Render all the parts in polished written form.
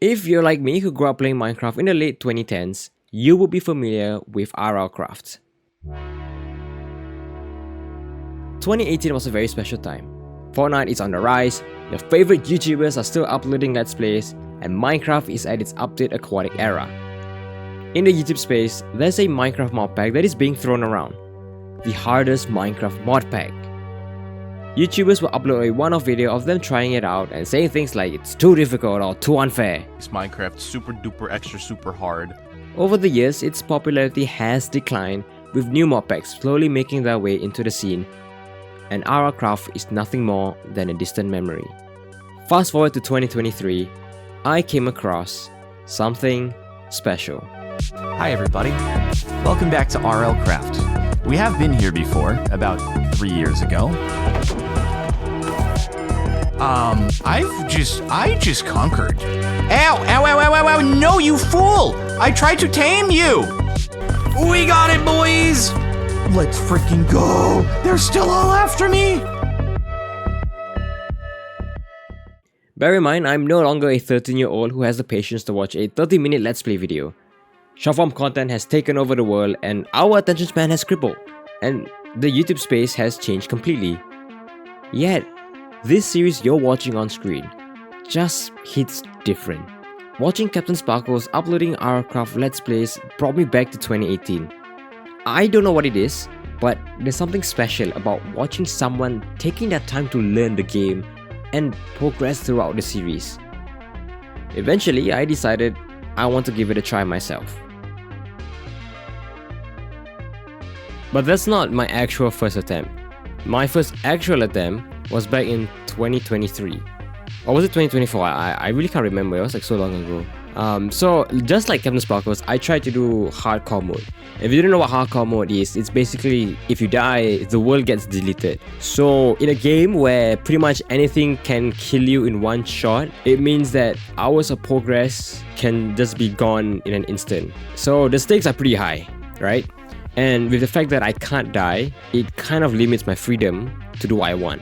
If you're like me who grew up playing Minecraft in the late 2010s, you will be familiar with RLcraft. 2018 was a very special time. Fortnite is on the rise, your favorite YouTubers are still uploading Let's Plays, and Minecraft is at its update aquatic era. In the YouTube space, there's a Minecraft mod pack that is being thrown around. The hardest Minecraft mod pack. YouTubers will upload a one-off video of them trying it out and saying things like it's too difficult or too unfair. It's Minecraft super duper extra super hard. Over the years, its popularity has declined, with new mod packs slowly making their way into the scene, and RLcraft is nothing more than a distant memory. Fast forward to 2023, I came across something special. Hi everybody, welcome back to RLcraft. We have been here before, about 3 years ago. I just conquered. Ow, no you fool! I tried to tame you! We got it, boys! Let's freaking go! They're still all after me! Bear in mind, I'm no longer a 13-year-old who has the patience to watch a 30-minute Let's Play video. Short-form content has taken over the world and our attention span has crippled, and the YouTube space has changed completely. Yet, this series you're watching on screen just hits different. Watching Captain Sparkles uploading RLcraft Let's Plays brought me back to 2018. I don't know what it is, but there's something special about watching someone taking their time to learn the game and progress throughout the series. Eventually, I decided I want to give it a try myself. But that's not my actual first attempt. My first actual attempt was back in 2023. Or was it 2024? I really can't remember, it was like so long ago. So just like Captain Sparkles, I tried to do hardcore mode. If you don't know what hardcore mode is, it's basically if you die, the world gets deleted. So in a game where pretty much anything can kill you in one shot, it means that hours of progress can just be gone in an instant. So the stakes are pretty high, right? And with the fact that I can't die, it kind of limits my freedom to do what I want.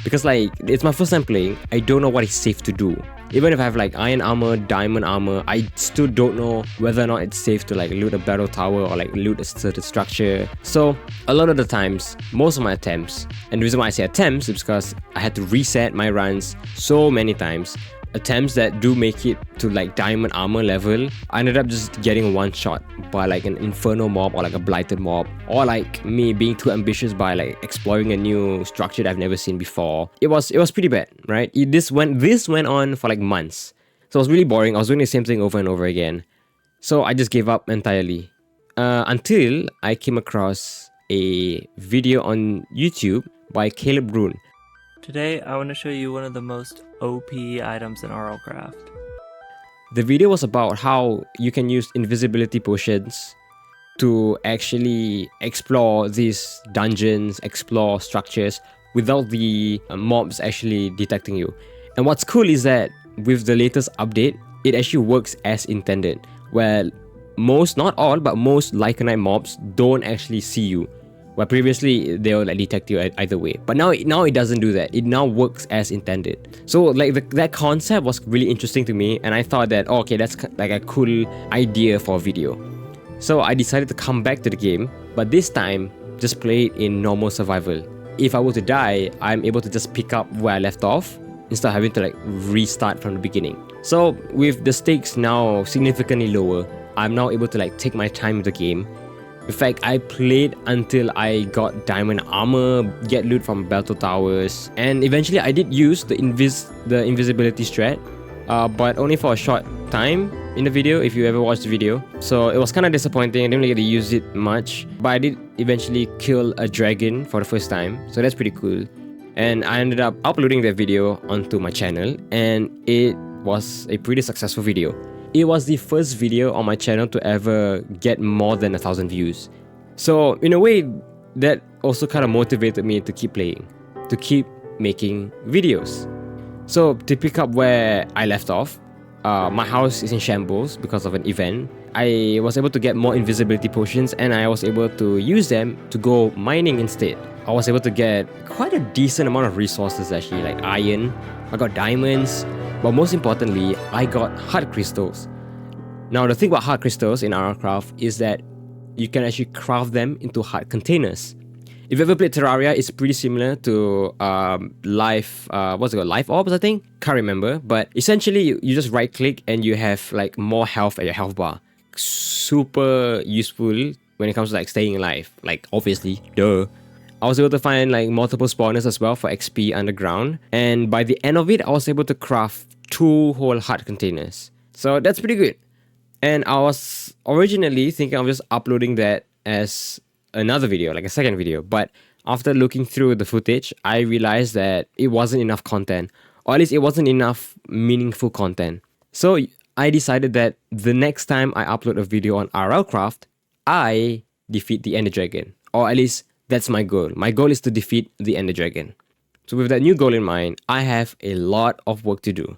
Because like, it's my first time playing, I don't know what is safe to do. Even if I have like iron armor, diamond armor, I still don't know whether or not it's safe to like loot a battle tower or like loot a certain structure. So a lot of the times, most of my attempts, and the reason why I say attempts is because I had to reset my runs so many times. Attempts that do make it to like diamond armor level, I ended up just getting one shot by like an inferno mob or like a blighted mob, or like me being too ambitious by like exploring a new structure that I've never seen before. It was pretty bad, right? This went on for like months, so it was really boring. I was doing the same thing over and over again, so I just gave up entirely until I came across a video on YouTube by Caleb Brune. Today, I want to show you one of the most OP items in RLcraft. The video was about how you can use invisibility potions to actually explore these dungeons, explore structures without the mobs actually detecting you. And what's cool is that with the latest update, it actually works as intended, where most, not all, but most Lycanite mobs don't actually see you. Where previously they'll like detect you either way, but now it doesn't do that. It now works as intended. So like that concept was really interesting to me, and I thought that okay, that's like a cool idea for a video. So I decided to come back to the game, but this time just play it in normal survival. If I were to die, I'm able to just pick up where I left off instead of having to like restart from the beginning. So with the stakes now significantly lower, I'm now able to like take my time with the game. In fact, I played until I got diamond armor, get loot from battle towers, and eventually I did use the invisibility strat, but only for a short time in the video, if you ever watched the video. So it was kind of disappointing. I didn't really get to use it much, but I did eventually kill a dragon for the first time, so that's pretty cool. And I ended up uploading that video onto my channel, and it was a pretty successful video. It was the first video on my channel to ever get more than 1,000 views. So in a way, that also kind of motivated me to keep playing, to keep making videos. So to pick up where I left off, my house is in shambles because of an event. I was able to get more invisibility potions, and I was able to use them to go mining instead. I was able to get quite a decent amount of resources actually, like iron. I got diamonds, But most importantly, I got heart crystals. Now the thing about heart crystals in RLCraft is that you can actually craft them into heart containers. If you ever played Terraria, it's pretty similar to Life Orbs, I think? Can't remember. But essentially, you just right click and you have like more health at your health bar. Super useful when it comes to like staying alive. Like obviously, duh. I was able to find like multiple spawners as well for XP underground. And by the end of it, I was able to craft 2 whole heart containers. So that's pretty good. And I was originally thinking of just uploading that as another video, like a second video. But after looking through the footage, I realized that it wasn't enough content. Or at least it wasn't enough meaningful content. So I decided that the next time I upload a video on RLCraft, I defeat the Ender Dragon. Or at least that's my goal. My goal is to defeat the Ender Dragon. So with that new goal in mind, I have a lot of work to do.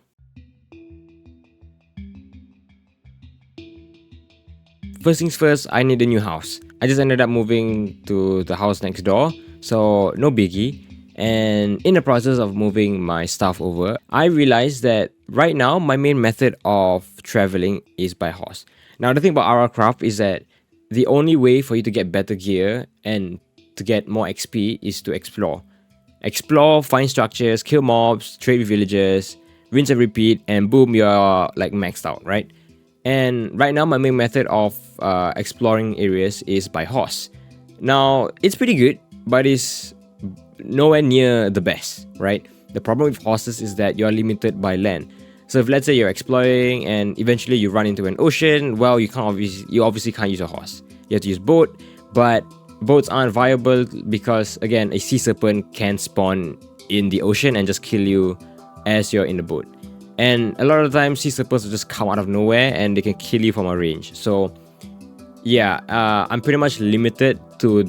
First things first, I need a new house. I just ended up moving to the house next door, so no biggie. And in the process of moving my stuff over, I realized that right now my main method of traveling is by horse. Now the thing about RLCraft is that the only way for you to get better gear and to get more XP is to explore. Explore, find structures, kill mobs, trade with villagers, rinse and repeat, and boom, you're like maxed out, right? And right now my main method of exploring areas is by horse. Now it's pretty good, but it's nowhere near the best, right? The problem with horses is that you're limited by land. So if let's say you're exploring and eventually you run into an ocean, well, you obviously can't use a horse. You have to use boat, but boats aren't viable because again, a sea serpent can spawn in the ocean and just kill you as you're in the boat. And a lot of the times, sea serpents will just come out of nowhere and they can kill you from a range. So yeah, I'm pretty much limited to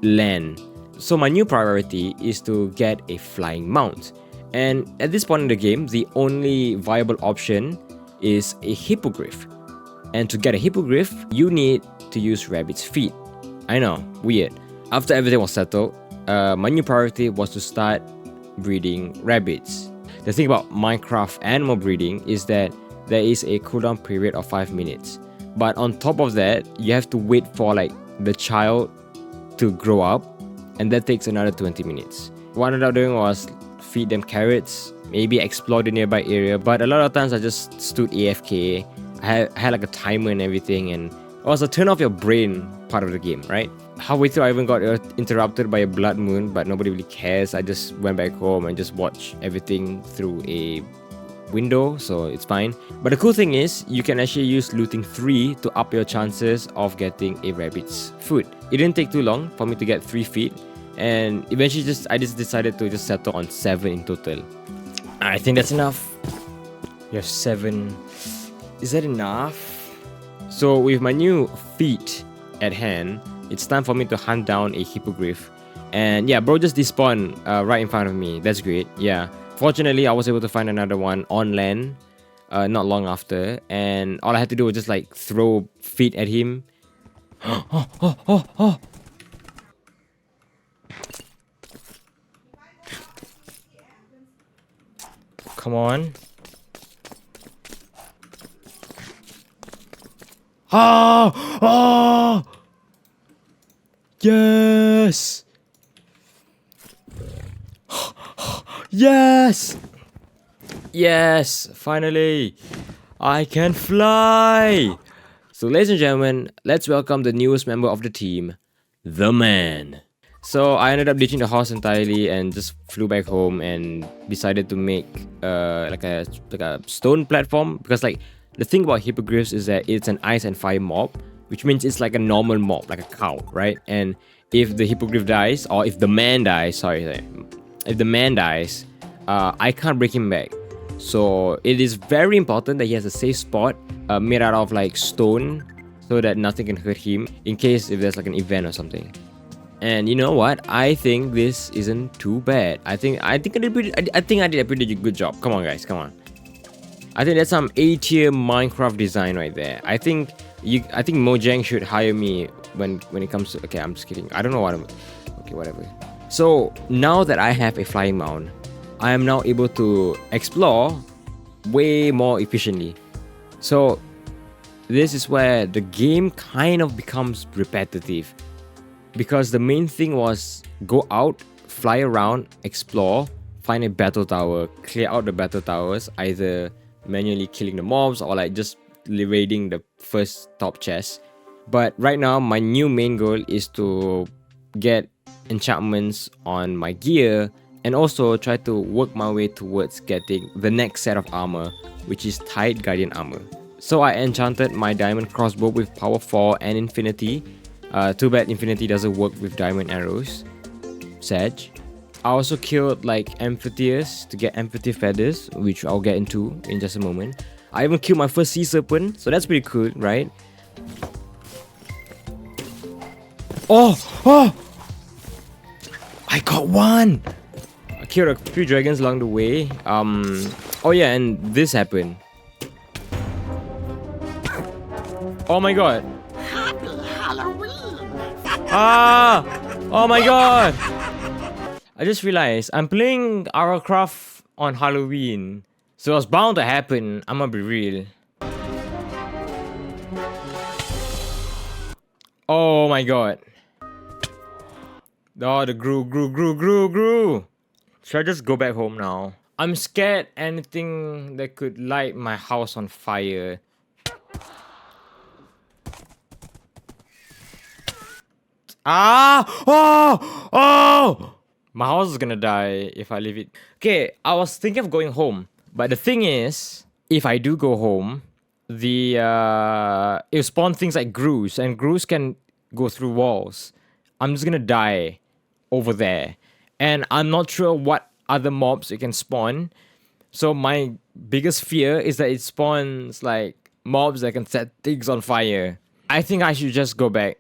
land. So my new priority is to get a flying mount. And at this point in the game, the only viable option is a hippogriff. And to get a hippogriff, you need to use rabbit's feet. I know, weird. After everything was settled, my new priority was to start breeding rabbits. The thing about Minecraft animal breeding is that there is a cooldown period of 5 minutes. But on top of that, you have to wait for like the child to grow up, and that takes another 20 minutes. What I ended up doing was feed them carrots, maybe explore the nearby area, but a lot of times I just stood AFK. I had like a timer and everything, and it was a turn off your brain part of the game, right? Halfway through, I even got interrupted by a blood moon, but nobody really cares. I just went back home and just watched everything through a window, so it's fine. But the cool thing is, you can actually use looting 3 to up your chances of getting a rabbit's foot. It didn't take too long for me to get 3 feet, and eventually I just decided to just settle on 7 in total. I think that's enough. You have 7. Is that enough? So with my new feet at hand, it's time for me to hunt down a hippogriff. And yeah, bro just despawned right in front of me. That's great. Yeah. Fortunately, I was able to find another one on land not long after. And all I had to do was just like throw feet at him. Come on. Oh! Yes! Yes! Yes! Finally! I can fly! So ladies and gentlemen, let's welcome the newest member of the team, the man. So I ended up ditching the horse entirely and just flew back home and decided to make like a stone platform, because like the thing about hippogriffs is that it's an ice and fire mob, which means it's like a normal mob, like a cow, right? And if the hippogriff dies, or if the man dies, if the man dies, I can't bring him back. So it is very important that he has a safe spot made out of like stone, so that nothing can hurt him in case if there's like an event or something. And you know what? I think this isn't too bad. I think I did a pretty good job. Come on, guys, come on. I think that's some A-tier Minecraft design right there. I think Mojang should hire me when it comes to... Okay, I'm just kidding. I don't know what I'm... Okay, whatever. So now that I have a flying mount, I am now able to explore way more efficiently. So this is where the game kind of becomes repetitive, because the main thing was go out, fly around, explore, find a battle tower, clear out the battle towers, either manually killing the mobs or like just raiding the first top chest. But right now my new main goal is to get enchantments on my gear and also try to work my way towards getting the next set of armor, which is Tide Guardian armor. So I enchanted my diamond crossbow with power 4 and infinity. Too bad infinity doesn't work with diamond arrows. Sag. I also killed like amphitheaters to get amphithy feathers, which I'll get into in just a moment. I even killed my first sea serpent, so that's pretty cool, right? Oh! I got one! I killed a few dragons along the way. Oh yeah, and this happened. Oh my god! Happy Halloween! Ah! Oh my god! I just realized I'm playing Arrowcraft on Halloween, so it's bound to happen. I'm gonna be real. Oh my god. Oh, the grew. Should I just go back home now? I'm scared anything that could light my house on fire. Ah! Oh! My house is gonna die if I leave it. Okay, I was thinking of going home. But the thing is, if I do go home, it'll spawn things like Groos. And Groos can go through walls. I'm just gonna die over there. And I'm not sure what other mobs it can spawn. So my biggest fear is that it spawns like mobs that can set things on fire. I think I should just go back.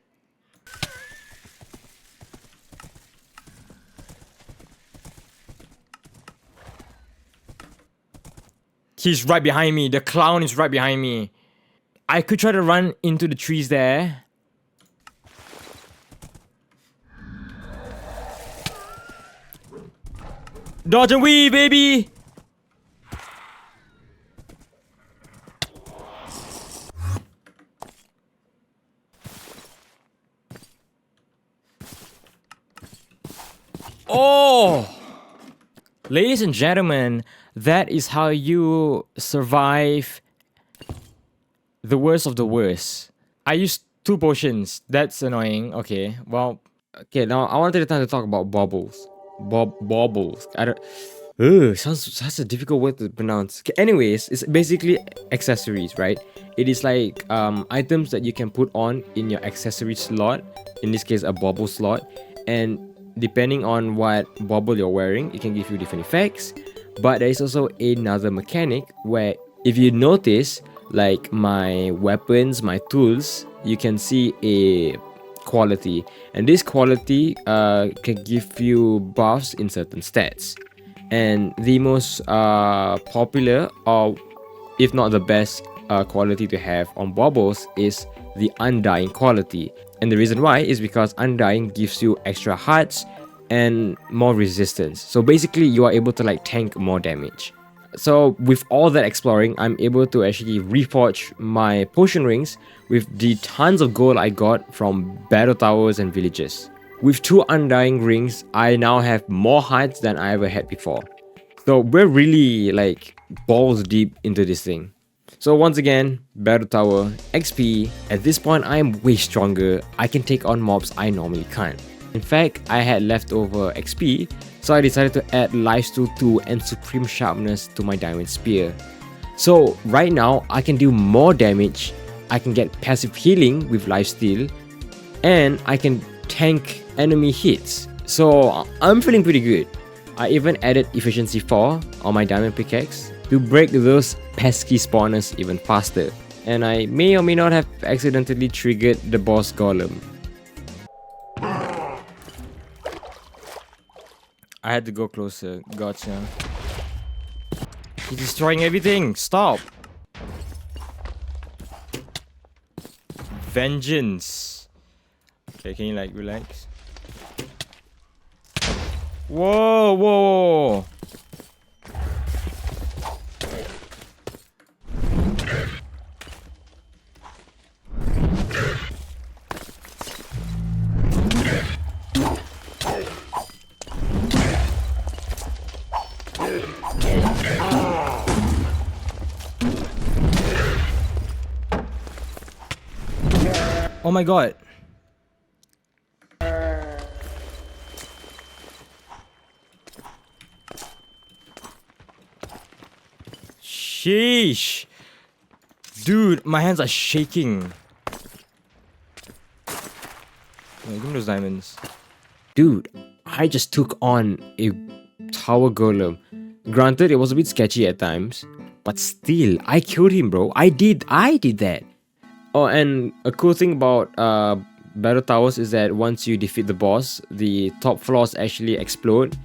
He's right behind me. The clown is right behind me. I could try to run into the trees there. Dodge and weave, baby! Oh! Ladies and gentlemen, that is how you survive the worst of the worst. I used 2 potions. That's annoying. Okay, well, okay, now I wanted the time to talk about baubles. Baubles. I don't... Ugh, sounds such a difficult word to pronounce. Okay, anyways, it's basically accessories, right? It is like items that you can put on in your accessory slot. In this case, a bauble slot. And depending on what bauble you're wearing, it can give you different effects. But there is also another mechanic where if you notice, like my weapons, my tools, you can see a quality. And this quality can give you buffs in certain stats. And the most popular, or if not the best quality to have on baubles is the Undying quality. And the reason why is because Undying gives you extra hearts and more resistance. So basically you are able to like tank more damage. So with all that exploring, I'm able to actually reforge my potion rings with the tons of gold I got from battle towers and villages. With 2 Undying rings, I now have more hearts than I ever had before. So we're really like balls deep into this thing. So once again, battle tower, XP. At this point, I am way stronger. I can take on mobs I normally can't. In fact, I had leftover XP, so I decided to add Lifesteal 2 and Supreme Sharpness to my Diamond Spear. So right now, I can do more damage, I can get passive healing with Lifesteal, and I can tank enemy hits. So I'm feeling pretty good. I even added Efficiency 4 on my Diamond Pickaxe to break those pesky spawners even faster. And I may or may not have accidentally triggered the boss golem. I had to go closer. Gotcha. He's destroying everything. Stop. Vengeance. Okay, can you like relax? Whoa, whoa. Oh my god. Sheesh. Dude, my hands are shaking. Yeah, give me those diamonds. Dude, I just took on a tower golem. Granted, it was a bit sketchy at times, but still, I killed him, bro. I did that. Oh, and a cool thing about battle towers is that once you defeat the boss, the top floors actually explode.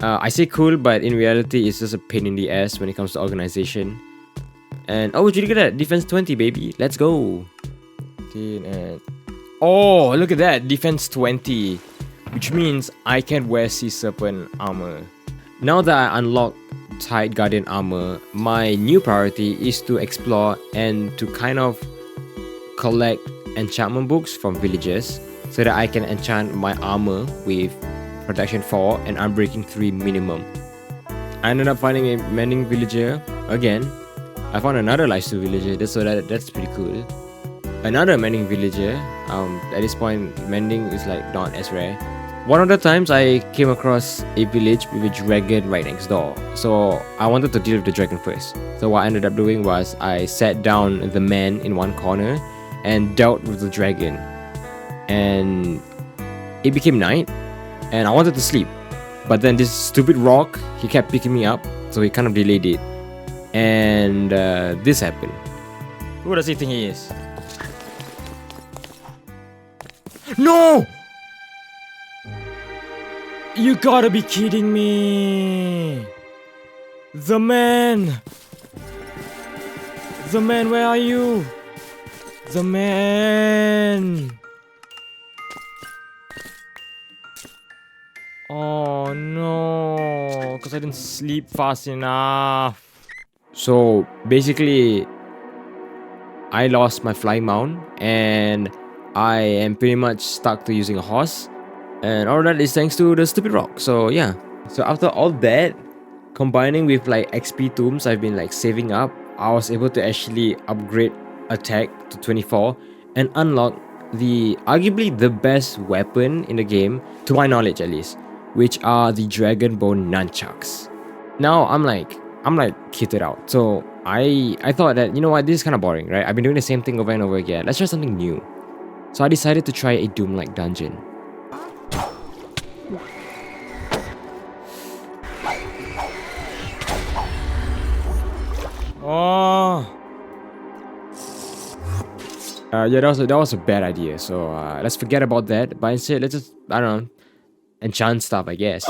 I say cool, but in reality, it's just a pain in the ass when it comes to organization. And oh, would you look at that? Defense 20, baby. Let's go. 15 and... Oh, look at that. Defense 20. Which means I can wear Sea Serpent armor. Now that I unlocked Tide Guardian armor, my new priority is to explore and to kind of collect enchantment books from villagers so that I can enchant my armor with protection 4 and unbreaking 3 minimum. I ended up finding a mending villager again. I found another lifesteal villager, that's pretty cool. Another mending villager. At this point, mending is like not as rare. One of the times I came across a village with a dragon right next door, so I wanted to deal with the dragon first. So what I ended up doing was I sat down the man in one corner and dealt with the dragon, and it became night and I wanted to sleep, but then this stupid rock, he kept picking me up, so he kind of delayed it, and this happened. Who does he think he is? No! You gotta be kidding me! The man! The man, where are you? The man! Oh no, because I didn't sleep fast enough. So basically, I lost my flying mount and I am pretty much stuck to using a horse. And all that is thanks to the stupid rock. So yeah. So after all that, combining with like XP tombs I've been like saving up, I was able to actually upgrade attack to 24 and unlock the arguably the best weapon in the game, to my knowledge at least, which are the dragon bone nunchucks. Now I'm like kitted out. So I thought that, you know what, this is kind of boring, right? I've been doing the same thing over and over again. Let's try something new. So I decided to try a Doom-like dungeon. Oh! Yeah, that was a bad idea. So let's forget about that. But instead, let's just, I don't know, enchant stuff, I guess.